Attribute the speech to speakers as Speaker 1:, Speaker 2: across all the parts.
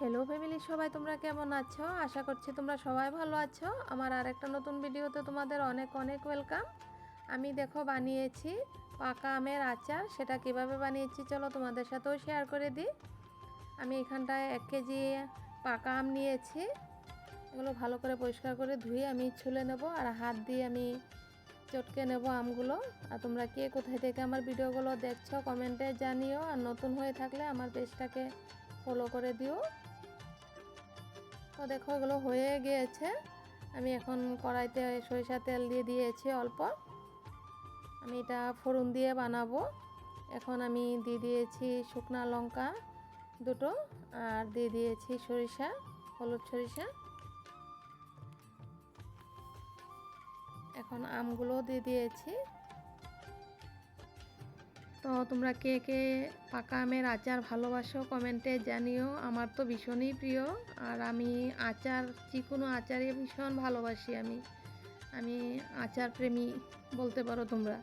Speaker 1: Hello family, সবাই তোমরা কেমন আছো? আশা করছি তোমরা সবাই ভালো আছো। আমার আর একটা নতুন ভিডিওতে তোমাদের অনেক অনেক ওয়েলকাম। আমি দেখো বানিয়েছি পাকা আমের আচার। সেটা কিভাবে বানিয়েছি চলো তোমাদের সাথেও শেয়ার করে দিই। আমি এখানটায় 1 কেজি পাকা আম নিয়েছি। এগুলো ভালো করে পরিষ্কার করে ধুয়ে আমি ছুলে নেব, আর হাত দিয়ে আমি চটকে নেব আমগুলো। আর তোমরা কে কোথায় থেকে আমার ভিডিওগুলো দেখছো কমেন্টে জানিও, আর নতুন হয়ে থাকলে আমার পেজটাকে ফলো করে দিও। তো দেখো এগুলো হয়ে গিয়েছে। আমি এখন কড়াইতে সরিষা তেল দিয়ে দিয়েছি অল্প। আমি এটা ফোড়ন দিয়ে বানাবো। এখন আমি দিয়ে দিয়েছি শুকনা লঙ্কা দুটো, আর দিয়ে দিয়েছি সরিষা, হলুদ সরিষা। এখন আমগুলো দিয়ে দিয়েছি। তো তোমরা কে কে পাকা আমের আচার ভালোবাসো কমেন্টে জানিও। আমার তো ভীষণই প্রিয়, আর আমি আচার, যে কোনো আচারই ভীষণ ভালোবাসি। আমি আচার প্রেমী বলতে পারো তোমরা।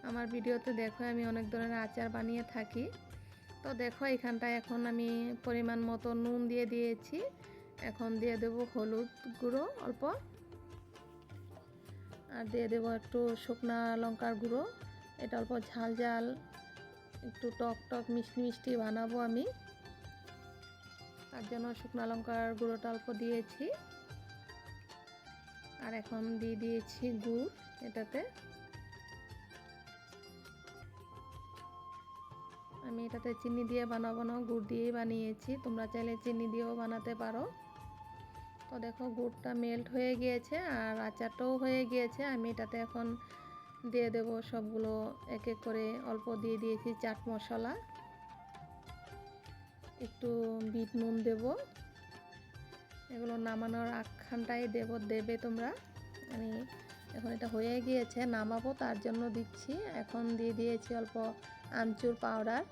Speaker 1: আমার ভিডিওতে দেখো আমি অনেক ধরনের আচার বানিয়ে থাকি। তো দেখো এখানটায় এখন আমি পরিমাণ মতো নুন দিয়ে দিয়েছি। এখন দিয়ে দেবো হলুদ গুঁড়ো অল্প, আর দিয়ে দেবো একটু শুকনা লঙ্কার গুঁড়ো। এটা অল্প ঝাল ঝাল, একটু টক টক মিষ্টি মিষ্টি বানাবো আমি, তার জন্য শুকনো লঙ্কার গুঁড়োটা অল্প দিয়েছি। আর এখন দিয়ে দিয়েছি গুড় এটাতে। আমি এটাতে চিনি দিয়ে বানাবো না, গুড় দিয়েই বানিয়েছি। তোমরা চাইলে চিনি দিয়েও বানাতে পারো। তো দেখো গুড়টা মেল্ট হয়ে গিয়েছে আর আচারটাও হয়ে গিয়েছে। আমি এটাতে এখন দিয়ে দেব সবগুলো এক এক করে। অল্প দিয়ে দিয়েছি চাট মশলা, একটু বিট নুন দেব। এগুলো নামানোর আখ্যানটাই দেবে তোমরা। আমি এখন এটা হয়ে গিয়েছে, নামাবো তার জন্য দিচ্ছি। এখন দিয়ে দিয়েছি অল্প আমচুর পাউডার,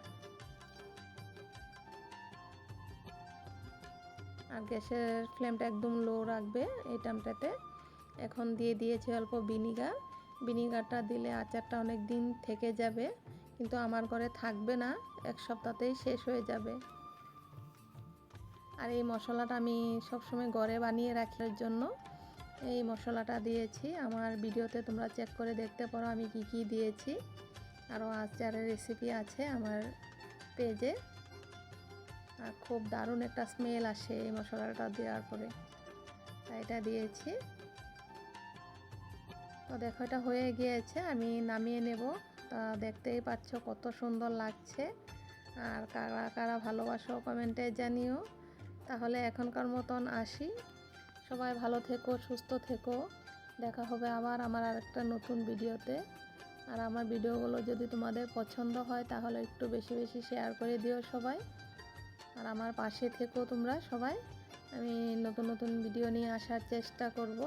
Speaker 1: আর গ্যাসের ফ্লেমটা একদম লো রাখবে এই টাইমটাতে। এখন দিয়ে দিয়েছি অল্প ভিনিগার। ভিনিগারটা দিলে আচারটা অনেক দিন থেকে যাবে, কিন্তু আমার ঘরে থাকবে না, 1 সপ্তাহতেই শেষ হয়ে যাবে। আর এই মশলাটা আমি সবসময় ঘরে বানিয়ে রাখার জন্য এই মশলাটা দিয়েছি। আমার ভিডিওতে তোমরা চেক করে দেখতে পারো আমি কি কি দিয়েছি। আরও আচারের রেসিপি আছে আমার পেজে। আর খুব দারুণ একটা স্মেল আসে এই মশলাটা দেওয়ার পরে, তাই এটা দিয়েছি। তো দেখো এটা হয়ে গিয়েছে, আমি নামিয়ে নেব। তা দেখতেই পাচ্ছ কত সুন্দর লাগছে। আর কারা কারা ভালোবাসো কমেন্টে জানিও। তাহলে এখনকার মতন আসি। সবাই ভালো থেকো, সুস্থ থেকো। দেখা হবে আবার আমার আরেকটা নতুন ভিডিওতে। আর আমার ভিডিওগুলো যদি তোমাদের পছন্দ হয় তাহলে একটু বেশি বেশি শেয়ার করে দিও সবাই। আর আমার পাশে থেকো তোমরা সবাই। আমি নতুন নতুন ভিডিও নিয়ে আসার চেষ্টা করব।